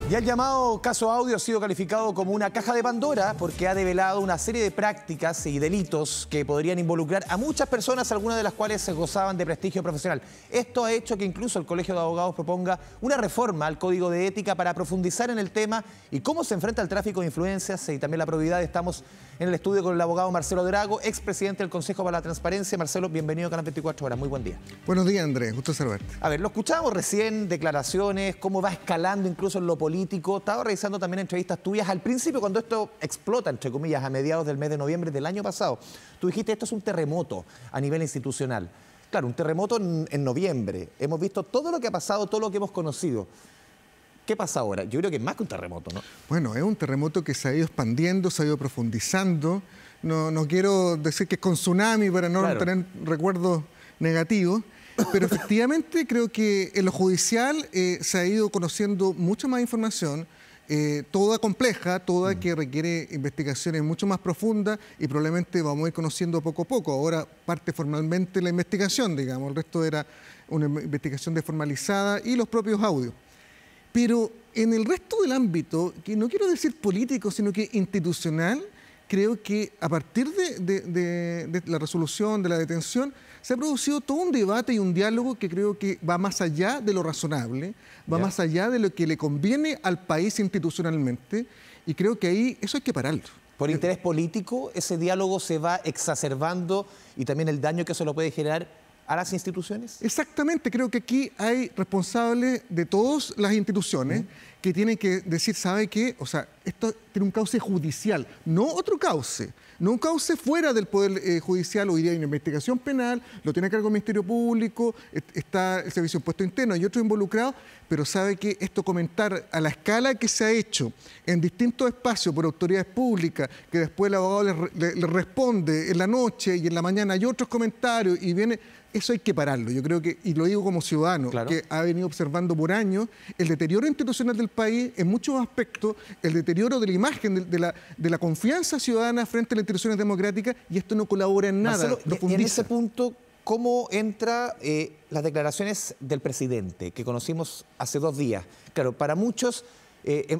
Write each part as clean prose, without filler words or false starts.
Ya el llamado caso Audio ha sido calificado como una caja de Pandora porque ha develado una serie de prácticas y delitos que podrían involucrar a muchas personas, algunas de las cuales se gozaban de prestigio profesional. Esto ha hecho que incluso el Colegio de Abogados proponga una reforma al Código de Ética para profundizar en el tema y cómo se enfrenta el tráfico de influencias y también la probidad. Estamos en el estudio con el abogado Marcelo Drago, expresidente del Consejo para la Transparencia. Marcelo, bienvenido a Canal 24 Horas. Muy buen día. Buenos días, Andrés. Gusto saludarte. A ver, lo escuchábamos recién, declaraciones, cómo va escalando incluso en lo político. Estaba revisando también entrevistas tuyas al principio, cuando esto explota, entre comillas, a mediados del mes de noviembre del año pasado. Tú dijiste, esto es un terremoto a nivel institucional. Claro, un terremoto en noviembre. Hemos visto todo lo que ha pasado, todo lo que hemos conocido. ¿Qué pasa ahora? Yo creo que es más que un terremoto, ¿no? Bueno, es un terremoto que se ha ido expandiendo, se ha ido profundizando. No quiero decir que es con tsunami para no tener recuerdos negativos, pero efectivamente creo que en lo judicial se ha ido conociendo mucha más información, toda compleja, toda que requiere investigaciones mucho más profundas y probablemente vamos a ir conociendo poco a poco. Ahora parte formalmente la investigación, digamos, el resto era una investigación desformalizada y los propios audios. Pero en el resto del ámbito, que no quiero decir político, sino que institucional, creo que a partir de la resolución, de la detención, se ha producido todo un debate y un diálogo que creo que va más allá de lo razonable, va más allá de lo que le conviene al país institucionalmente, y creo que ahí eso hay que pararlo. Por interés político, ese diálogo se va exacerbando y también el daño que eso lo puede generar a las instituciones. Exactamente, creo que aquí hay responsables de todas las instituciones que tienen que decir, ¿sabe qué? O sea, esto tiene un cauce judicial, no otro cauce, no un cauce fuera del Poder Judicial. Hoy día hay una investigación penal, lo tiene a cargo el Ministerio Público, está el Servicio de Impuesto Interno y otros involucrados, pero sabe que esto comentar a la escala que se ha hecho en distintos espacios por autoridades públicas, que después el abogado le responde en la noche y en la mañana hay otros comentarios y viene... Eso hay que pararlo, yo creo que, y lo digo como ciudadano, que ha venido observando por años el deterioro institucional del país en muchos aspectos, el deterioro de la imagen, de la confianza ciudadana frente a las instituciones democráticas, y esto no colabora en nada. Marcelo, y en ese punto, ¿cómo entra las declaraciones del presidente que conocimos hace 2 días? Claro, para muchos...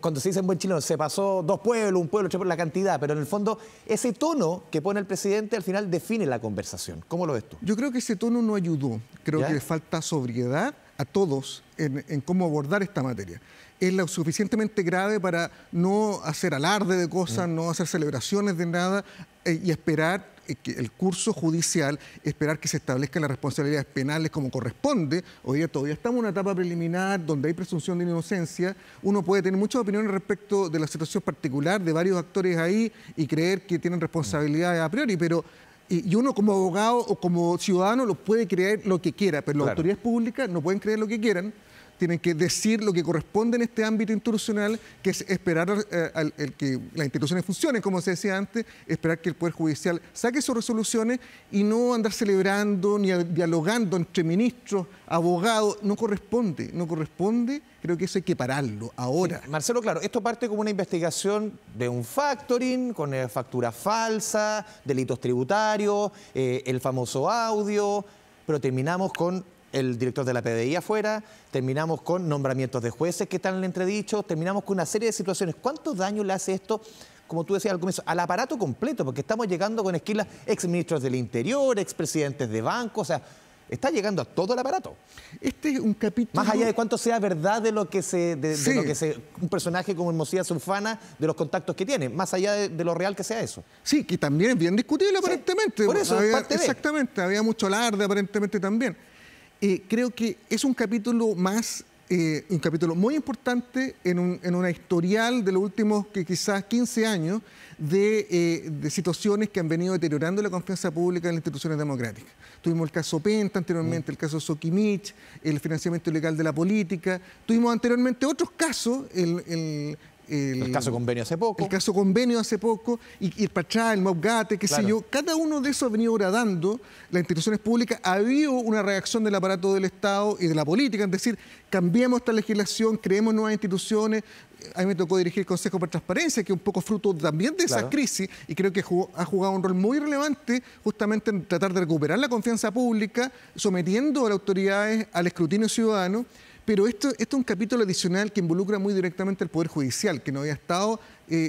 cuando se dice en buen chileno, se pasó 2 pueblos, un pueblo, la cantidad, pero en el fondo ese tono que pone el presidente al final define la conversación. ¿Cómo lo ves tú? Yo creo que ese tono no ayudó. Creo que le falta sobriedad a todos en cómo abordar esta materia. Es lo suficientemente grave para no hacer alarde de cosas, no hacer celebraciones de nada y esperar que el curso judicial, esperar que se establezcan las responsabilidades penales como corresponde. Hoy día todavía estamos en una etapa preliminar donde hay presunción de inocencia. Uno puede tener muchas opiniones respecto de la situación particular de varios actores ahí y creer que tienen responsabilidades a priori, pero... Y uno como abogado o como ciudadano lo puede creer lo que quiera, pero las autoridades públicas no pueden creer lo que quieran, tienen que decir lo que corresponde en este ámbito institucional, que es esperar que las instituciones funcionen, como se decía antes, esperar que el Poder Judicial saque sus resoluciones y no andar celebrando ni dialogando entre ministros, abogados. No corresponde, creo que eso hay que pararlo ahora. Sí, Marcelo, claro, esto parte como una investigación de un factoring, con factura falsa, delitos tributarios, el famoso audio, pero terminamos con el director de la PDI afuera, terminamos con nombramientos de jueces que están en el entredicho, terminamos con una serie de situaciones. ¿Cuánto daño le hace esto, como tú decías al comienzo, al aparato completo? Porque estamos llegando con esquilas exministros del Interior, expresidentes de bancos, o sea, está llegando a todo el aparato. Este es un capítulo... Más allá de cuánto sea verdad de lo que un personaje como Hermosilla Sulfana, de los contactos que tiene, más allá de lo real que sea eso. Sí, que también es bien discutible aparentemente. Por eso, exactamente, había mucho alarde aparentemente también. Creo que es un capítulo más, un capítulo muy importante en una historial de los últimos quizás 15 años de situaciones que han venido deteriorando la confianza pública en las instituciones democráticas. Tuvimos el caso Penta anteriormente, el caso Soquimich, el financiamiento ilegal de la política. Tuvimos anteriormente otros casos, el caso Convenio hace poco. El caso Convenio hace poco, y el Pachá, el Mobgate, qué sé yo. Cada uno de esos ha venido gradando las instituciones públicas. Ha habido una reacción del aparato del Estado y de la política, es decir, cambiemos esta legislación, creemos nuevas instituciones. A mí me tocó dirigir el Consejo para Transparencia, que es un poco fruto también de esa crisis, y creo que ha jugado un rol muy relevante justamente en tratar de recuperar la confianza pública, sometiendo a las autoridades al escrutinio ciudadano. Pero esto es un capítulo adicional que involucra muy directamente al Poder Judicial, que no había estado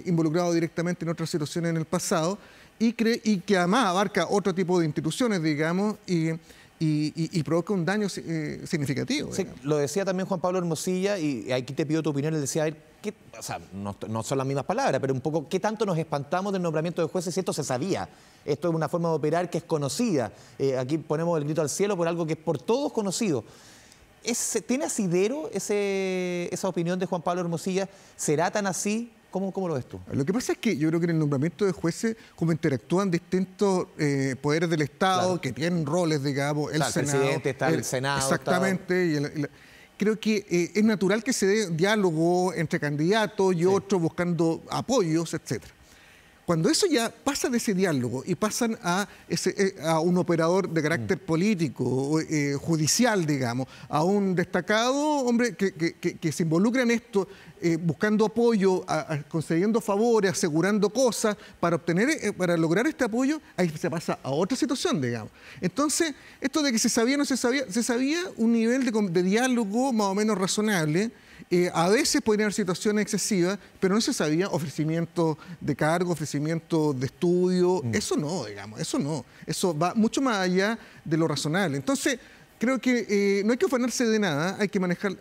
involucrado directamente en otras situaciones en el pasado, y que además abarca otro tipo de instituciones, digamos, y provoca un daño significativo. Sí, lo decía también Juan Pablo Hermosilla, y aquí te pido tu opinión. Él decía, a ver, o sea, no son las mismas palabras, pero un poco, ¿qué tanto nos espantamos del nombramiento de jueces si esto se sabía? Esto es una forma de operar que es conocida. Aquí ponemos el grito al cielo por algo que es por todos conocido. ¿Tiene asidero esa opinión de Juan Pablo Hermosilla? ¿Será tan así? ¿Cómo lo ves tú? Lo que pasa es que yo creo que en el nombramiento de jueces, como interactúan distintos poderes del Estado, claro, que tienen roles, digamos, el Senado. El presidente está el Senado. Exactamente. Creo que es natural que se dé diálogo entre candidatos y otros buscando apoyos, etcétera. Cuando eso ya pasa de ese diálogo y pasan a un operador de carácter político, judicial, digamos, a un destacado hombre que se involucra en esto, buscando apoyo, concediendo favores, asegurando cosas para lograr este apoyo, ahí se pasa a otra situación, digamos. Entonces, esto de que se sabía o no se sabía un nivel de diálogo más o menos razonable. A veces podrían haber situaciones excesivas, pero no se sabía ofrecimiento de cargo, ofrecimiento de estudio. Eso no, digamos, eso no. Eso va mucho más allá de lo razonable. Entonces, creo que no hay que afanarse de nada, hay que manejar,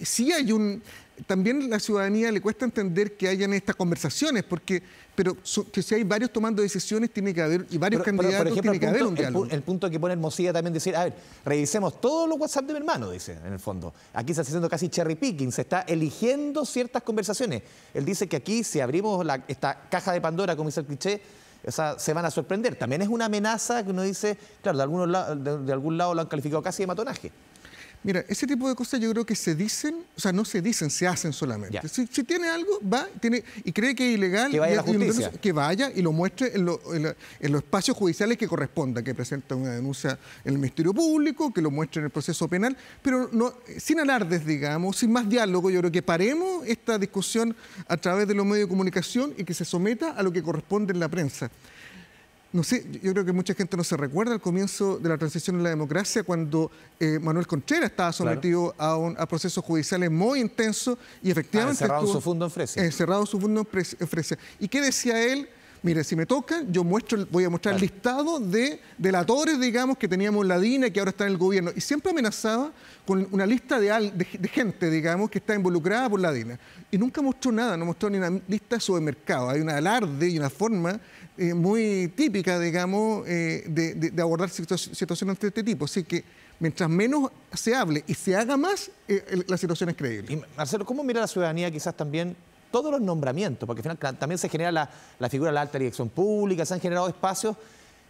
sí hay también la ciudadanía le cuesta entender que hayan estas conversaciones, pero que si hay varios tomando decisiones, tiene que haber, y varios candidatos, por ejemplo, tiene que haber un diálogo. El punto que pone Hermosilla también, decir, a ver, revisemos todos los WhatsApp de mi hermano, dice, en el fondo. Aquí se está haciendo casi cherry picking, se está eligiendo ciertas conversaciones. Él dice que aquí, si abrimos esta caja de Pandora, como dice el cliché, o sea, se van a sorprender. También es una amenaza que uno dice, claro, de algún lado lo han calificado casi de matonaje. Mira, ese tipo de cosas yo creo que se dicen, o sea, no se dicen, se hacen solamente. Si tiene algo, va, y cree que es ilegal, que vaya a la justicia, que vaya y lo muestre en los espacios judiciales que corresponda, que presente una denuncia en el Ministerio Público, que lo muestre en el proceso penal, pero no, sin alardes, digamos, sin más diálogo. Yo creo que paremos esta discusión a través de los medios de comunicación y que se someta a lo que corresponde en la prensa. No sé, yo creo que mucha gente no se recuerda al comienzo de la transición en la democracia, cuando Manuel Contreras estaba sometido a procesos judiciales muy intensos y efectivamente encerrado su fondo en Fresia. Encerrado su fondo en Fresia. ¿Y qué decía él? Mire, si me tocan, voy a mostrar el listado de delatores, digamos, que teníamos en la DINA y que ahora están en el gobierno. Y siempre amenazaba con una lista de gente, digamos, que está involucrada por la DINA. Y nunca mostró nada, no mostró ni una lista sobre mercado. Hay una alarde y una forma muy típica, digamos, de abordar situaciones de este tipo. Así que mientras menos se hable y se haga más, la situación es creíble. Y Marcelo, ¿cómo mira la ciudadanía quizás también todos los nombramientos? Porque al final también se genera la figura de la alta dirección pública, se han generado espacios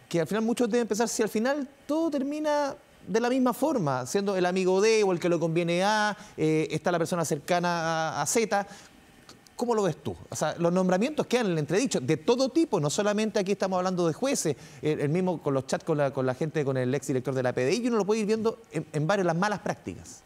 que al final muchos deben pensar si al final todo termina de la misma forma, siendo el amigo de o el que lo conviene a, está la persona cercana a Z. ¿Cómo lo ves tú? O sea, los nombramientos quedan en el entredicho de todo tipo, no solamente aquí estamos hablando de jueces, el mismo con los chats con la gente, con el exdirector de la PDI, y uno lo puede ir viendo en varias las malas prácticas.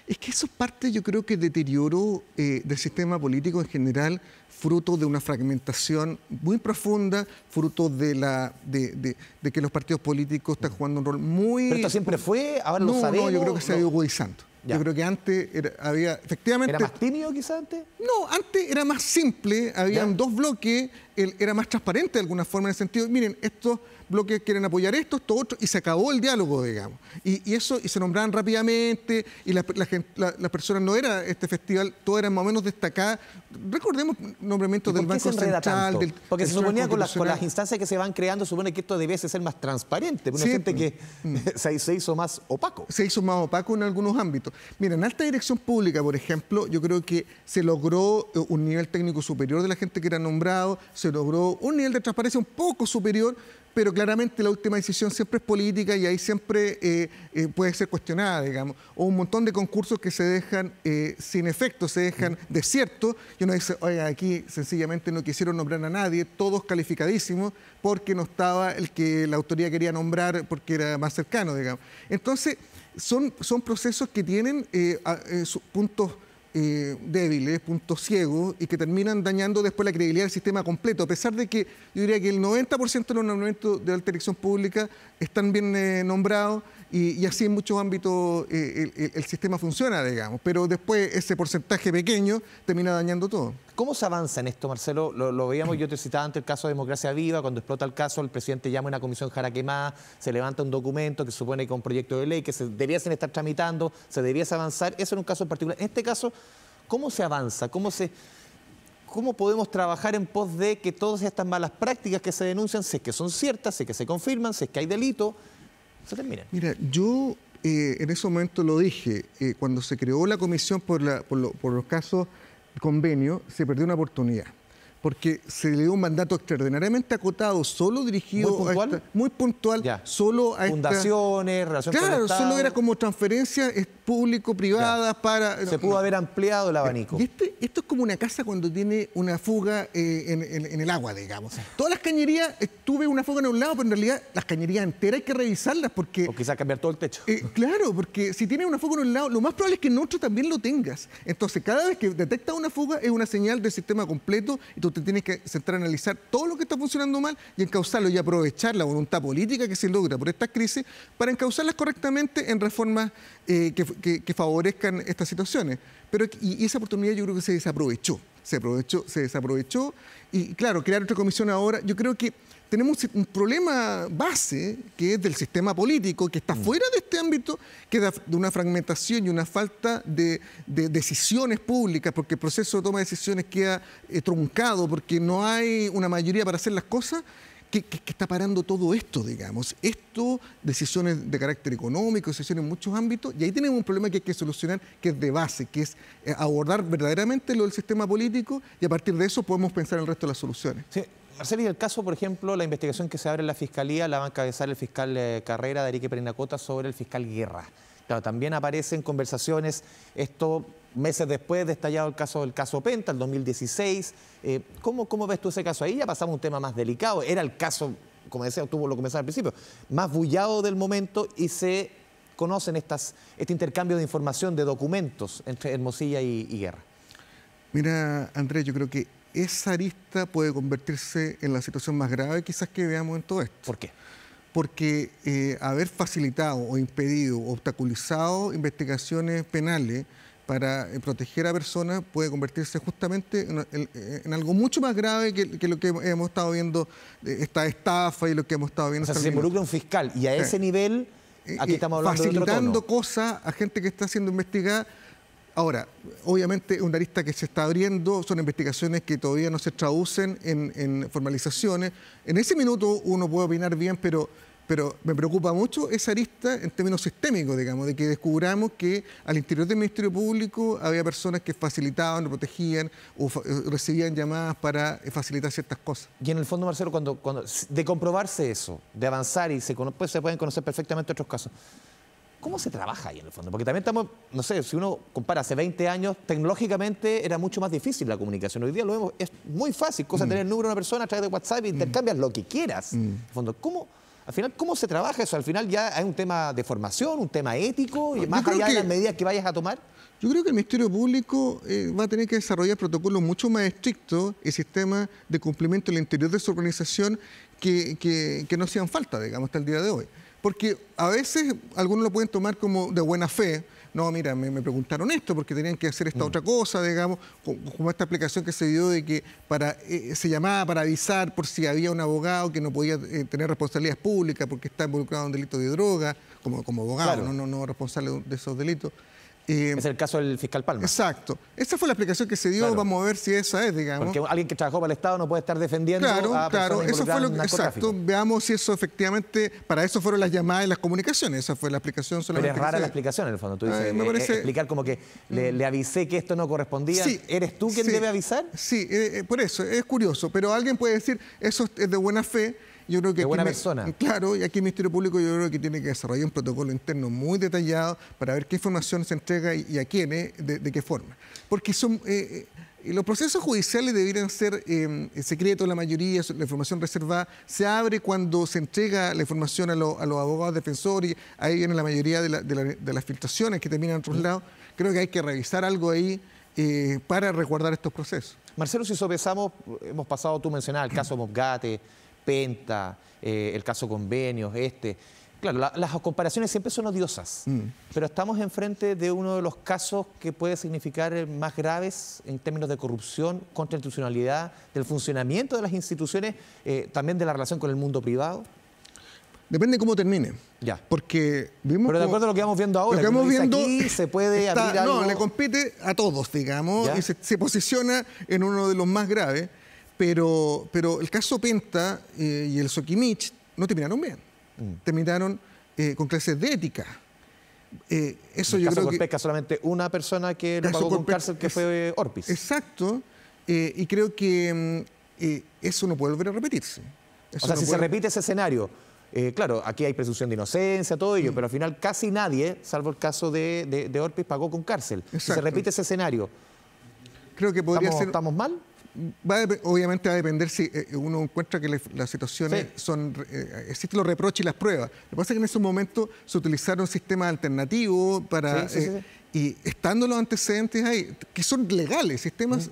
Es que eso es parte, yo creo que deterioro del sistema político en general, fruto de una fragmentación muy profunda, fruto de que los partidos políticos están jugando un rol muy... ¿Pero esto siempre fue? ¿Ahora lo sabemos? No, yo creo que se ha ido agudizando. Yo creo que antes había, efectivamente... ¿Era más tímido quizás antes? No, antes era más simple, habían dos bloques, era más transparente de alguna forma en el sentido, miren, estos bloques quieren apoyar esto otro, y se acabó el diálogo, digamos. Y se nombraban rápidamente, y las personas no era este festival, todas eran más o menos destacadas. Recordemos nombramientos del Banco Central, porque se suponía con las instancias que se van creando, supone que esto debiese ser más transparente, pero uno siente que se hizo más opaco. Se hizo más opaco en algunos ámbitos. Mira, en alta dirección pública, por ejemplo, yo creo que se logró un nivel técnico superior de la gente que era nombrado, se logró un nivel de transparencia un poco superior, pero claramente la última decisión siempre es política y ahí siempre puede ser cuestionada, digamos. O un montón de concursos que se dejan sin efecto, se dejan desiertos, y uno dice, oiga, aquí sencillamente no quisieron nombrar a nadie, todos calificadísimos, porque no estaba el que la autoridad quería nombrar porque era más cercano, digamos. Entonces, son procesos que tienen sus puntos débiles, puntos ciegos, y que terminan dañando después la credibilidad del sistema completo, a pesar de que yo diría que el 90% de los nombramientos de alta dirección pública están bien nombrados, y así en muchos ámbitos el sistema funciona, digamos, pero después ese porcentaje pequeño termina dañando todo. ¿Cómo se avanza en esto, Marcelo? Lo veíamos, yo te citaba antes el caso de Democracia Viva, cuando explota el caso, el presidente llama a una comisión jaraquemada, se levanta un documento que supone que es un proyecto de ley que se debiesen estar tramitando, se debiese avanzar, eso en un caso en particular. En este caso, ¿cómo se avanza? ¿Cómo podemos trabajar en pos de que todas estas malas prácticas que se denuncian, si es que son ciertas, si es que se confirman, si es que hay delito, se terminen? Mira, yo en ese momento lo dije, cuando se creó la comisión por los casos convenio, se perdió una oportunidad, porque se le dio un mandato extraordinariamente acotado, solo dirigido muy puntual, solo a fundaciones, relaciones con el Estado. Solo era como transferencias público-privadas para... Se pudo haber ampliado el abanico. Y esto es como una casa cuando tiene una fuga en el agua, digamos. Todas las cañerías, tuve una fuga en un lado, pero en realidad las cañerías enteras hay que revisarlas porque... O quizás cambiar todo el techo. Claro, porque si tienes una fuga en un lado, lo más probable es que en otro también lo tengas. Entonces, cada vez que detectas una fuga es una señal del sistema completo y tú te tienes que centrar en analizar todo lo que está funcionando mal y encauzarlo y aprovechar la voluntad política que se logra por estas crisis para encauzarlas correctamente en reformas que favorezcan estas situaciones. Y esa oportunidad yo creo que se desaprovechó. Se desaprovechó y claro, crear otra comisión ahora, yo creo que tenemos un problema base que es del sistema político, que está fuera de este ámbito, que es de una fragmentación y una falta de decisiones públicas, porque el proceso de toma de decisiones queda truncado, porque no hay una mayoría para hacer las cosas, que está parando todo esto, digamos. Decisiones de carácter económico, decisiones en muchos ámbitos, y ahí tenemos un problema que hay que solucionar, que es de base, que es abordar verdaderamente lo del sistema político, y a partir de eso podemos pensar en el resto de las soluciones. Sí. Marcelo, y el caso, por ejemplo, la investigación que se abre en la Fiscalía, la va a encabezar el fiscal Carrera, de Arique Parinacota, sobre el fiscal Guerra. Claro, también aparecen conversaciones, esto meses después de estallado el caso Penta, el 2016. ¿Cómo ves tú ese caso? Ahí ya pasamos a un tema más delicado. Era el caso, como decía, tú lo comenzaste al principio, más bullado del momento y se conocen este intercambio de información, de documentos entre Hermosilla y Guerra. Mira, Andrés, yo creo que esa arista puede convertirse en la situación más grave quizás que veamos en todo esto. ¿Por qué? Porque haber facilitado o impedido, obstaculizado investigaciones penales para proteger a personas puede convertirse justamente en algo mucho más grave que lo que hemos estado viendo, esta estafa y lo que hemos estado viendo. O sea, se involucra un fiscal y a ese nivel, aquí estamos hablando de otro tono. Facilitando cosas a gente que está siendo investigada. Ahora, obviamente una arista que se está abriendo, son investigaciones que todavía no se traducen en formalizaciones. En ese minuto uno puede opinar bien, pero me preocupa mucho esa arista en términos sistémicos, digamos, de que descubramos que al interior del Ministerio Público había personas que facilitaban, protegían o recibían llamadas para facilitar ciertas cosas. Y en el fondo, Marcelo, cuando de comprobarse eso, de avanzar y se pueden conocer perfectamente otros casos, ¿cómo se trabaja ahí en el fondo? Porque también estamos, no sé, si uno compara hace 20 años, tecnológicamente era mucho más difícil la comunicación. Hoy día lo vemos, es muy fácil, cosa de tener el número de una persona a través de WhatsApp e intercambias lo que quieras. En el fondo, al final, ¿cómo se trabaja eso? Al final ya hay un tema de formación, un tema ético, y más allá de las medidas que vayas a tomar. Yo creo que el Ministerio Público va a tener que desarrollar protocolos mucho más estrictos y sistemas de cumplimiento en el interior de su organización que no hacían falta, digamos, hasta el día de hoy. Porque a veces algunos lo pueden tomar como de buena fe. No, mira, me preguntaron esto porque tenían que hacer esta otra cosa, digamos, como esta explicación que se dio de que se llamaba para avisar por si había un abogado que no podía tener responsabilidades públicas porque está involucrado en delitos de droga, como abogado, claro. no responsable de esos delitos. Es el caso del fiscal Palma. Exacto. Esa fue la explicación que se dio, claro. Vamos a ver si esa es, digamos. Porque alguien que trabajó para el Estado no puede estar defendiendo a personas eso fue lo narcotráfico. Exacto. Veamos si eso efectivamente, para eso fueron las llamadas y las comunicaciones, esa fue la explicación solamente. Pero es rara la explicación en el fondo. Tú dices, me parece... explicar como que le avisé que esto no correspondía. Sí, ¿eres tú quien debe avisar? Sí, por eso, es curioso, pero alguien puede decir, eso es de buena fe. Yo creo que de buena persona. Claro, y aquí el Ministerio Público yo creo que tiene que desarrollar un protocolo interno muy detallado para ver qué información se entrega y a quiénes, de qué forma. Porque los procesos judiciales deberían ser secretos, la mayoría, la información reservada. Se abre cuando se entrega la información a los abogados defensores, ahí viene la mayoría de las filtraciones que terminan en otros lados. Creo que hay que revisar algo ahí. para resguardar estos procesos. Marcelo, si sopesamos, hemos pasado, tú mencionabas el caso Mosgate, Penta, el caso Convenios, Claro, las comparaciones siempre son odiosas, pero estamos enfrente de uno de los casos que puede significar más graves en términos de corrupción, contra institucionalidad, del funcionamiento de las instituciones, también de la relación con el mundo privado. Depende de cómo termine. Ya. Porque vimos. Pero de acuerdo a lo que vamos viendo ahora, lo que vamos viendo aquí se puede abrir algo. No, le compite a todos, digamos, ¿Ya? y se posiciona en uno de los más graves, pero el caso Penta y el Soquimich no terminaron bien. Terminaron con clases de ética. Eso en el yo caso creo de que... Pesca solamente una persona que lo pagó con cárcel, que fue Orpis. Exacto, y creo que eso no puede volver a repetirse. O sea, si se repite ese escenario, claro, aquí hay presunción de inocencia, todo ello, pero al final casi nadie, salvo el caso de Orpis, pagó con cárcel. Si se repite ese escenario, creo que podría ser... ¿estamos mal? Obviamente va a depender si uno encuentra que las situaciones son... existen los reproches y las pruebas. Lo que pasa es que en ese momento se utilizaron sistemas alternativos para... Y estando los antecedentes ahí, que son legales, sistemas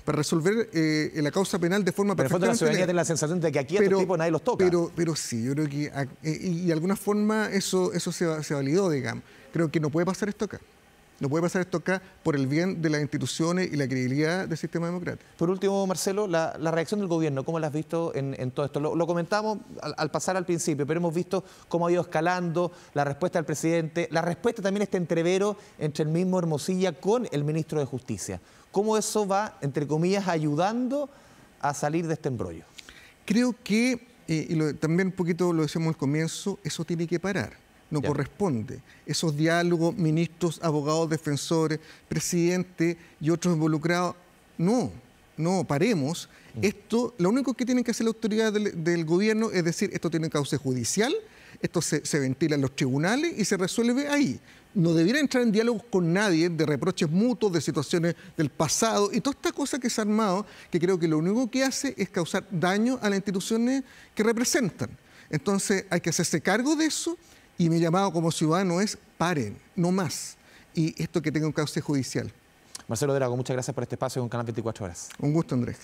para resolver la causa penal de forma perfectamente... Pero en el fondo la ciudadanía tiene la sensación de que aquí a estos tipos nadie los toca. Pero sí, yo creo que... y de alguna forma eso se validó, digamos. Creo que no puede pasar esto acá. No puede pasar esto acá por el bien de las instituciones y la credibilidad del sistema democrático. Por último, Marcelo, la reacción del gobierno, ¿cómo la has visto en todo esto? Lo comentamos al pasar al principio, pero hemos visto cómo ha ido escalando la respuesta del presidente, la respuesta también este entrevero entre el mismo Hermosilla con el ministro de Justicia. ¿Cómo eso va, entre comillas, ayudando a salir de este embrollo? Creo que, también un poquito lo decíamos al comienzo, eso tiene que parar. No corresponde. Esos diálogos, ministros, abogados, defensores, presidente y otros involucrados, no, paremos. Esto, lo único que tienen que hacer la autoridad del gobierno es decir, esto tiene cauce judicial, esto se ventila en los tribunales y se resuelve ahí. No debiera entrar en diálogos con nadie de reproches mutuos, de situaciones del pasado y toda esta cosa que se ha armado, que creo que lo único que hace es causar daño a las instituciones que representan. Entonces hay que hacerse cargo de eso. Y mi llamado como ciudadano es paren, no más. Y esto que tenga un cauce judicial. Marcelo Drago, muchas gracias por este espacio con Canal 24 Horas. Un gusto, Andrés.